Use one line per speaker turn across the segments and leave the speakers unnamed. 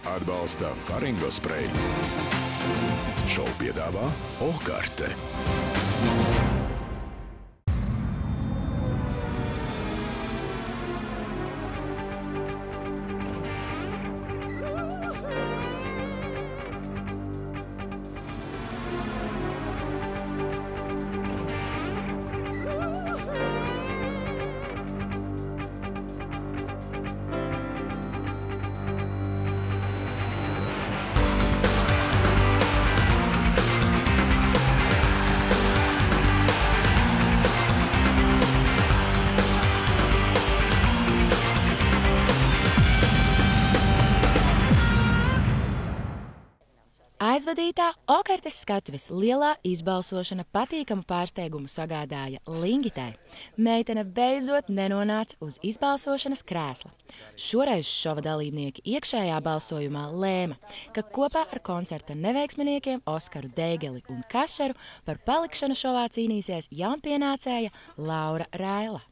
Atbalsta Faringospray. Šovu piedāvā Okarte.
Aizvadītā Okartes skatuves lielā izbalsošana patīkamu pārsteigumu sagādāja Lingitai. Meitene beidzot nenonāca uz izbalsošanas krēsla. Šoreiz šova dalībnieki iekšējā balsojumā lēma, ka kopā ar koncerta neveiksminiekiem Oskaru Deigeli un Kašeru par palikšanu šovā cīnīsies jaunpienācēja Laura Raila.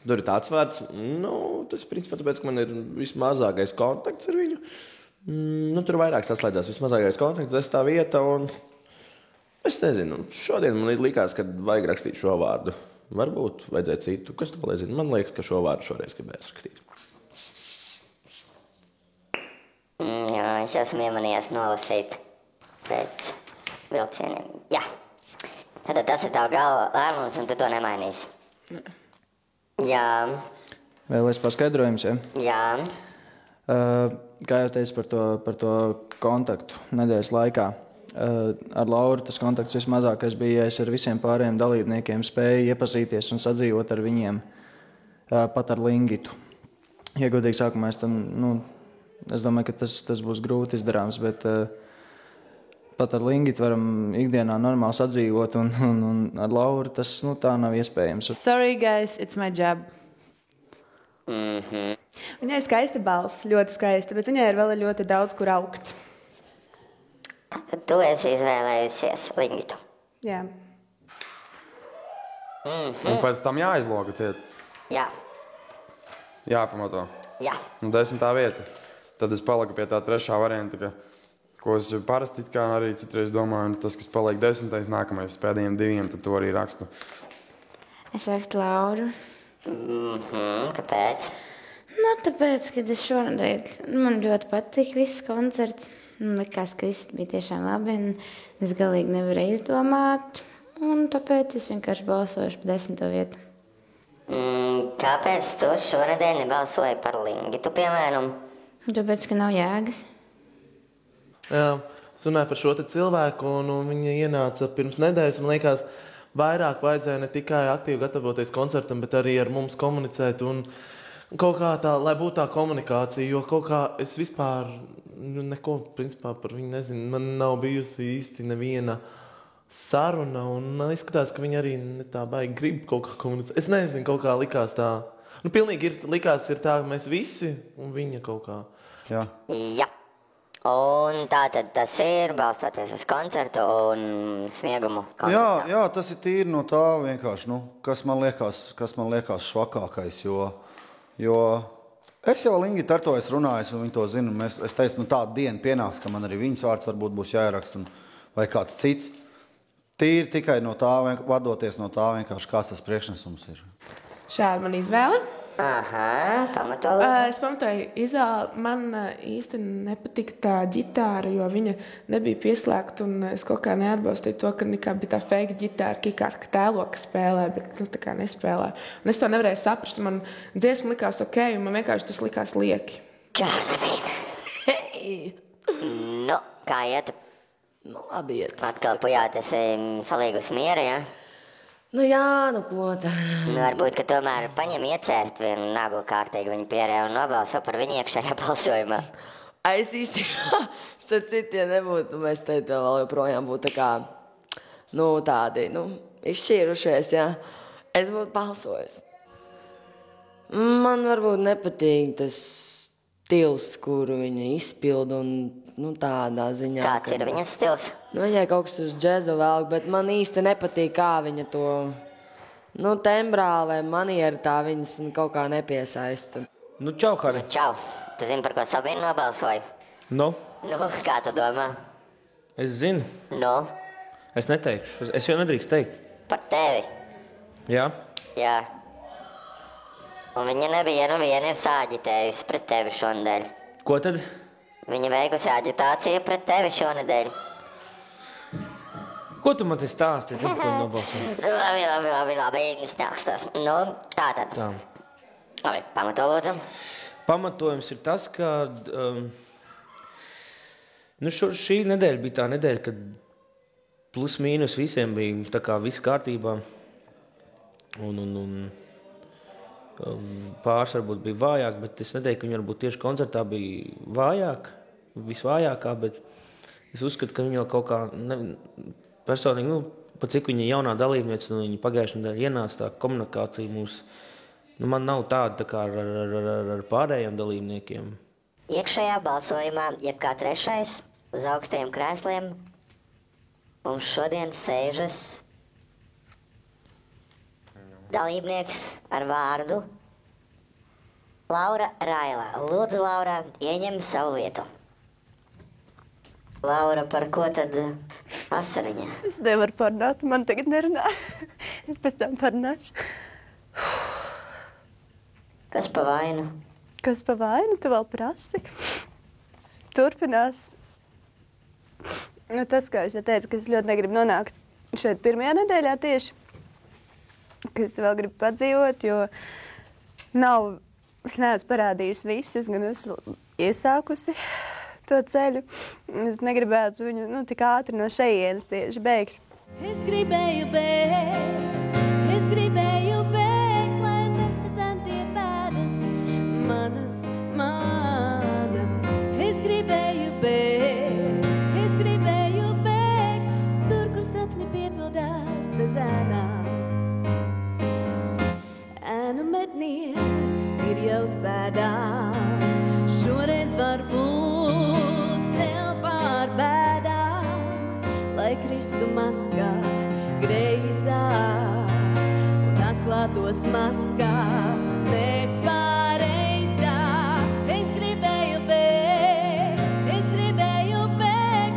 Tur ir tāds vārds, tas principā tāpēc, ka man ir vismazākais kontakts ar viņu. Tur vairāk saslēdzās vismazākais kontakts, tas tā vieta, un es nezinu, šodien man likās, ka vajag rakstīt šo vārdu. Varbūt vajadzēja citu, kas to lai zina. Man liekas, ka šo vārdu šoreiz gribēs rakstīt.
Jā, es esmu iemanījies nolasīt pēc vilcieniem. Jā, tad tas ir tavu galva lēmums, un tu to nemainīsi. Jā.
Vēl es paskaidrojums, ja?
Jā.
Kā jau teicu par to kontaktu nedēļas laikā, ar Lauru tas kontakts vismazākais bija, ja es ar visiem pārējiem dalībniekiem spēju iepazīties un sadzīvot ar viņiem, pat ar Lingitu. Ja godīgi sākumā es domāju, ka tas būs grūti izdarāms, bet pat ar Lingitu varam ikdienā normāli sadzīvot, un ar Lauru tas tā nav iespējams.
Sorry guys, it's my job.
Viņai ir skaista balss, ļoti skaista, bet viņai ir vēl ļoti daudz, kur augt.
Tad tu esi izvēlējusies Lingitu.
Jā.
Un pēc tam jāizloga ciet.
Jā.
Jāpamato.
Jā.
10. vieta. Tad es paliku pie tā 3. varianta, ko es parasti kā arī citreiz domāju, un tas, kas paliek 10. nākamais pēdējiem 2, tad to arī rakstu.
Es rakstu Lauru.
Kāpēc?
Tāpēc, kad es šonadēļ, man ļoti patīk viss koncerts. Man likās, ka viss bija tiešām labi, un es galīgi nevarēju izdomāt. Un tāpēc es vienkārši balsošu par 10. vietu.
Kāpēc tu šonadēļ nebalsoji par Lingitu, piemēram?
Tāpēc, ka nav jēgas.
Jā, es runāju par šo te cilvēku, un viņa ienāca pirms nedēļas. Man liekas, vairāk vajadzēja ne tikai aktīvi gatavoties koncertam, bet arī ar mums komunicēt un kaut kā tā, lai būtu tā komunikācija, jo kaut kā es vispār neko principā par viņu nezinu. Man nav bijusi īsti neviena saruna, un izskatās, ka viņi arī ne tā baigi grib kaut kā komunicēt. Es nezinu, kaut kā likās tā. Pilnīgi likās ir tā, ka mēs visi un viņa kaut kā.
Jā. Un tātad tas ir balstoties uz koncertu un sniegumu koncertā.
Jā, tas ir tīri no tā vienkārši, kas man liekas švakākais, jo es jau Lingitu ar to es runāju, un viņi to zina, un es teicu, tāda diena pienāks, ka man arī viņas vārds varbūt būs jāieraksta, vai kāds cits. Tīri tikai no tā, vadoties no tā vienkārši, kāds tas priekšnesums ir.
Šāda man izvēle.
Pamato.
Es pamatoju izvēli. Man īsti nepatika tā ģitāra, jo viņa nebija pieslēgta, un es kaut kā neatbalstīju to, ka bija tā fake ģitāra, ka tēlo, ka spēlē, bet tā kā nespēlē. Un es to nevarēju saprast, man dziesma likās ok, un man vienkārši tas likās lieki.
Džozefīna!
Hei!
Kā iet?
Labi iet.
Atkal pujāt, esi salīgus miera, ja?
Jā, ko tā?
Varbūt, ka tomēr paņem iecērt vienu naglu kārtīgi viņu pierē un nobalso par viņu iekšējā balsojumā.
Es īsti, starp citiem nebūtu, mēs teikt vēl joprojām būtu tādi, izšķīrušies, jā. Es būtu balsojis. Man varbūt nepatīk tas stils, kuru viņa izpilda un tādā ziņā.
Kāds ir viņas stils?
Viņai kaut kas uz džezu vēl, bet man īsti nepatīk, kā viņa to, tembrā vai manieri tā viņas kaut kā nepiesaista.
Čau, Hari.
Čau. Tu zini, par ko Sabīna nobalsoja?
Nu,
Kā tu domā?
es zinu. Es neteikšu. Es jau nedrīkst teikt.
Par tevi.
Jā?
Jā. Un viņa nevienu ir sāģitējusi pret tevi šonadēļ.
Ko tad?
Viņa veikusi aģitāciju pret tevi šonadēļ.
Ko tu man te stāsti? Es zinu, ko nobalsoju.
Labi, stākstos. Tātad.
Tā.
Labi, pamato lūdzu.
Pamatojums ir tas, ka šī nedēļa bija tā nedēļa, kad plus mīnus visiem bija tā kā viss kārtībā. Un pāris varbūt bija vājāk, bet es neteiktu, ka viņa varbūt tieši koncertā bija vājāk, visvājākā, bet es uzskatu, ka viņa jau kaut kā personīgi, pat cik viņa jaunā dalībniece, viņa pagājušajā nedēļā ienāca tā komunikācija mums, man nav tāda tā kā ar pārējiem dalībniekiem.
Iekšējā balsojumā, jebkā trešais uz augstajiem krēsliem, mums šodien sēžas dalībnieks ar vārdu Laura Raila. Lūdzu, Laura, ieņem savu vietu. Laura, par ko tad asariņa?
Es nevaru parunāt, man tagad nerunā. Es pēc tam parunāšu.
Kas pa vainu?
Kas pa vainu? Tu vēl prasi. Turpinās. Tas, kā es jau teicu, ka es ļoti negribu nonākt šeit pirmajā nedēļā tieši, ka es vēl gribu padzīvot, jo es neesmu parādījusi visu, es gan esmu iesākusi to ceļu. Es negribētu viņu tik ātri no šejienes tieši beigt.
Es gribēju bēgt, lai nesacen tie pēdas manas. Es gribēju bēgt, tur, kur sapņi piepildās bez ēnām. Ēnu mednieks ir jau uz bēdām, šoreiz varbūt tev pār bēdām, lai kristu maskā greizā un atklātos maskā nepareizā. Es gribēju bēgt,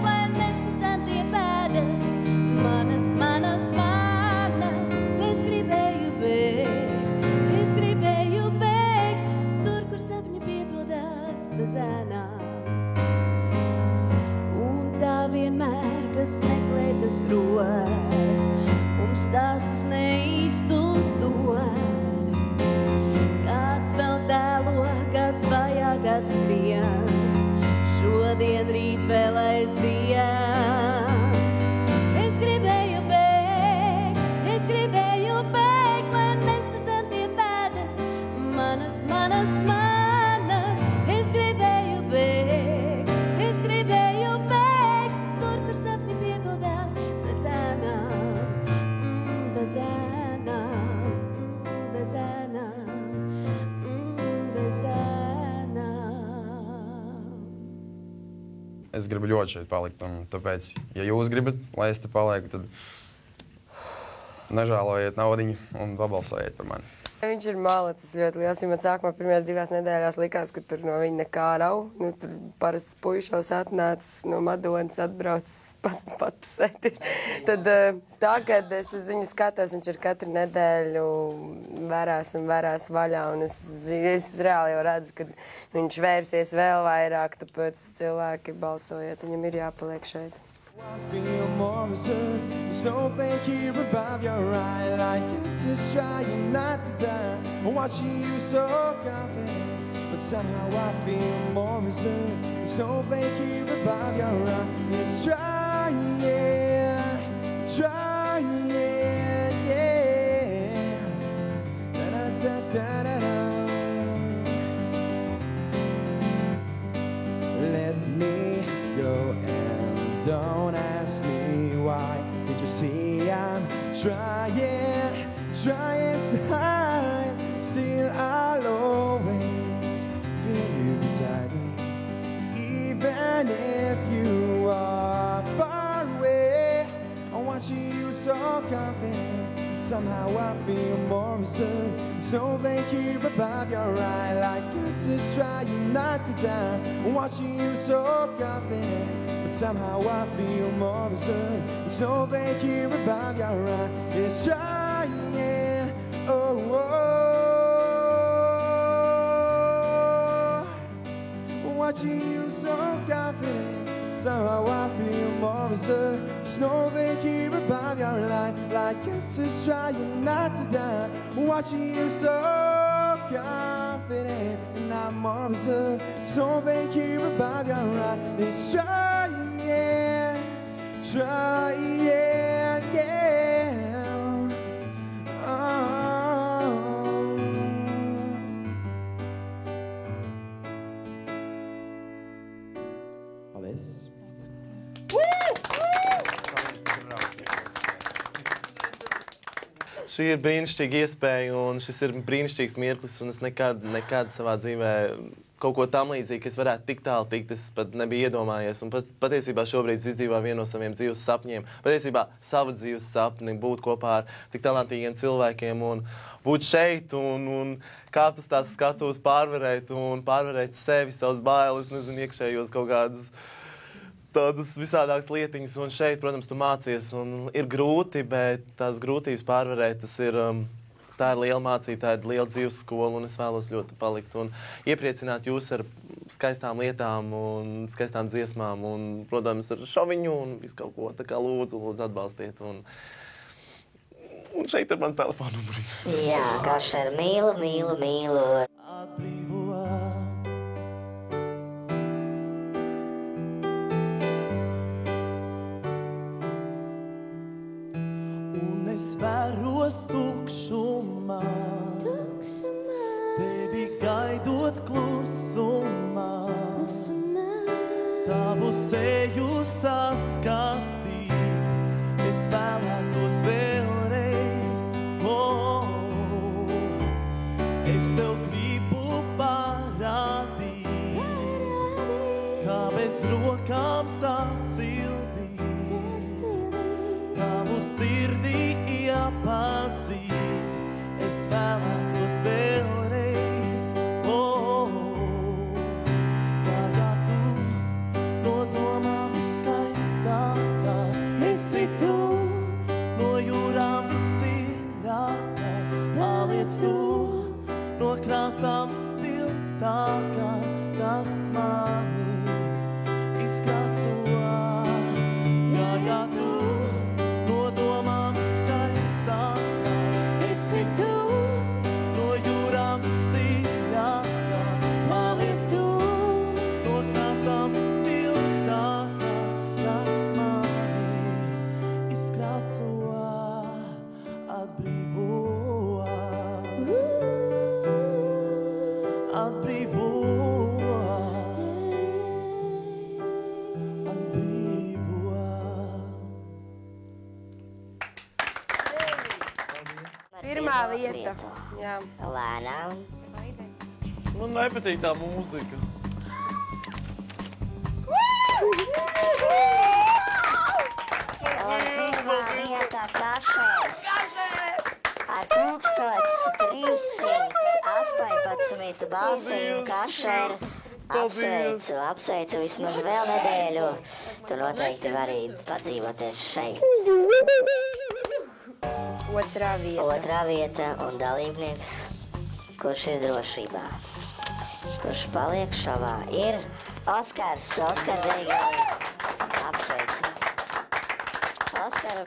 lai nesacen tie pēdas manas. Es gribēju bēgt, tur, kur sapņi piepildās bez ēnām. Un tā vienmēr, kas meklē, tas rod, mums stāstus neīstus dod. Kāds vēl tēlo, kāds vajā, kāds skrien, šodien, rīt vēl aizvien. Es gribēju bēgt, lai nesacen tie pēdas manas. Es gribēju bēgt, tur, kur sapņi piepildās bez ēnām, bez ēnām, bez ēnām, bez ēnām.
Es gribu ļoti šeit palikt, un tāpēc, ja jūs gribat, lai es te palieku, tad nežēlojiet naudiņu un pabalsojiet par mani.
Viņš ir malacis ļoti liels, jo man sākumā pirmajās 2 nedēļās likās, ka tur no viņa nekā nav. Tur parasts puišos atnācis no Madonas, atbraucis patusēties. Tad tagad es uz viņu skatos, viņš ir katru nedēļu vērās vaļā, un es reāli jau redzu, ka viņš vērsies vēl vairāk, tāpēc cilvēki balsojiet, viņam ir jāpaliek šeit.
I feel more reserved. The snowflake here above your eye, like this is trying not to die. I'm watching you so confident, but somehow I feel more reserved. The snowflake here above your eye is trying, yeah. Da-da-da-da-da-da. Let me go and don't ask me why. Can't you see I'm trying to hide? Still I'll always feel you beside me, even if you are far away. I'm watching you so confident, Somehow I feel more reserved. So they keep above your eye like kisses trying not to die. Watching you so confident, but somehow I feel more reserved. So they keep above your eye. It's trying. Oh, oh. Watching you so confident. Somehow I feel more reserved. Snow they keep above your line like kisses trying not to die. Watching you so confident, and I'm more reserved. Snow they keep above your line. It's trying, trying, yeah. Paldies.
Šī ir brīnišķīga iespēja, un šis ir brīnišķīgs mirklis, un es nekad savā dzīvē kaut ko tam līdzīgi, ka es varētu tik tālu tikt, es pat nebiju iedomājies. Un patiesībā šobrīd es izdzīvoju vienu no saviem dzīves sapņiem. Patiesībā savu dzīves sapni, būt kopā ar tik talantīgiem cilvēkiem un būt šeit un kāpt uz tās skatuves, pārvarēt sevi, savas bailes, nezinu, iekšējos kaut kādas tādas visādākas lietiņas, un šeit, protams, tu mācies, un ir grūti, bet tās grūtības pārvarēt, tā ir liela mācība, tā ir liela dzīves skola, un es vēlos ļoti palikt un iepriecināt jūs ar skaistām lietām un skaistām dziesmām, un, protams, ar šoviņu un visu kaut ko, tā kā lūdzu atbalstiet, un šeit ir mans telefona numuriņš.
Jā, Kašer, mīlu.
Es vēros tukšumā, tevi gaidot klusumā, tavu seju saskatīt, es vēlētos vēlreiz, es tev gribu parādīt, kā bez rokām sasildīt, tavu sirdī iepazīt, es vēlētos vēlreiz, ja tu no domām viskaistākā, esi tu no jūrām visdziļākā, paliec tu no krāsām vispilgtākā, kas mani izkrāso, ja tu no domām viskaistākā, esi tu no jūrām visdziļākā, paliec tu no krāsām vispilgtākā, kas mani izkrāso, atbrīvo.
Pirmā vieta. Jā.
Lēnām.
Man nepatīk tā mūzika.
Pirmā vieta Kašers. Ar 1318 balsīm Kašeru. Apsveicu vismaz vēl nedēļu. Tu noteikti vari padzīvoties šeit.
Otrā
vieta un dalībnieks, kurš ir drošībā, kurš paliek šovā, ir Oskars Deigali. Apsveicu. Oskaru.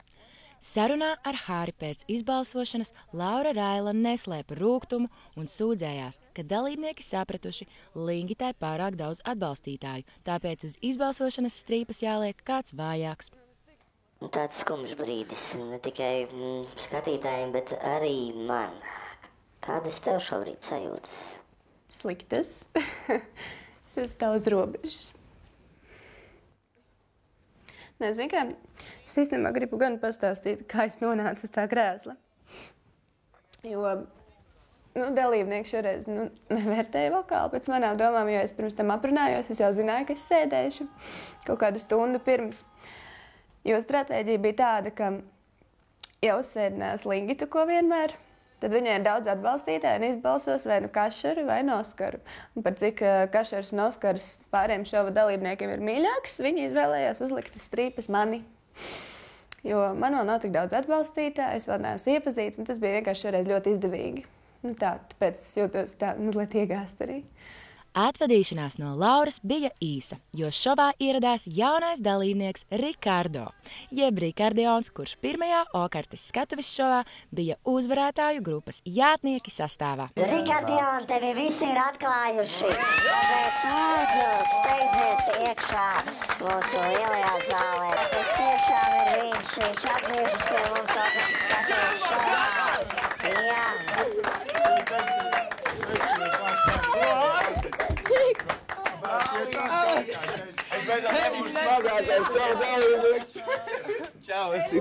Sarunā ar Hāri pēc izbalsošanas Laura Raila neslēpa rūgtumu un sūdzējās, ka dalībnieki sapratuši, Lingitai pārāk daudz atbalstītāju, tāpēc uz izbalsošanas strīpas jāliek kāds vājāks.
Tāds skumjš brīdis ne tikai skatītājiem, bet arī man. Kādas tev šobrīd sajūtas?
Sliktas. Es esmu tā uz robežas. Nezinu, kā es īstenībā gribu gan pastāstīt, kā es nonācu uz tā krēsla. Jo dalībnieki šoreiz nevērtēja vokālu pēc manām domām, jo es pirms tam aprunājos, es jau zināju, ka es sēdēšu kaut kādu stundu pirms. Jo stratēģija bija tāda, ka ja uzsēdinās Lingitu, ko vienmēr, tad viņai ir daudz atbalstītāji un izbalsos vai nu Kašaru vai Noskaru. Un par cik Kašaras un Noskaras pārējiem šova dalībniekiem ir mīļāks, viņi izvēlējās uzlikt uz strīpas mani. Jo man vēl nav tik daudz atbalstītāju, es vēl neesmu iepazīts, un tas bija vienkārši šoreiz ļoti izdevīgi. Tāpēc es jūtos tā mazliet iegāst arī.
Atvadīšanās no Lauras bija īsa, jo šovā ieradās jaunais dalībnieks Rikardo, jeb Rikardions, kurš pirmajā Okartes skatuves šovā bija uzvarētāju grupas Jātnieki sastāvā.
Rikardion, tevi visi ir atklājuši, tāpēc lūdzu steidzies iekšā mūsu lielajā zālē. Tas tiešām ir viņš atgriežas pie mums Okartes skatuves šovā. Jā.
Es beidzot nebūšu smagākais savu dalībnieks. Čau, esi.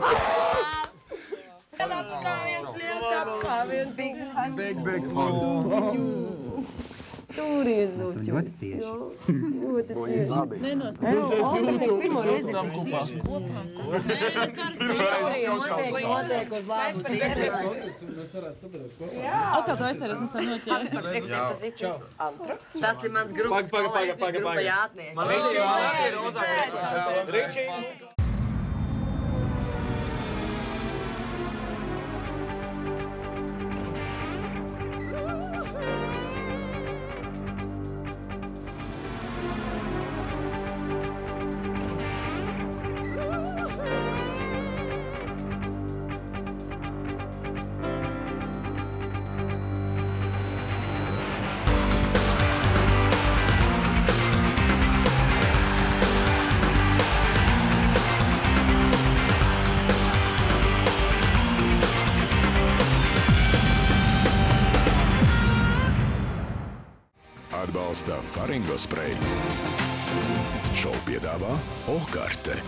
Apskāviens, liels apskāviens.
Big hug.
Tur ir ļoti cieši. Ļoti cieši. Nenostāv. Pirmo reizi ir tik cieši kopā. Notiek uz labu tīši.
Kā tu esi noķēris?
Par prieks iepazīties Antru. Tas ir mans grupas kolēģis, grupa Jātnieki.
Man Ričī.
Atbalsta Faringo Spray. Šovu piedāvā Okarte.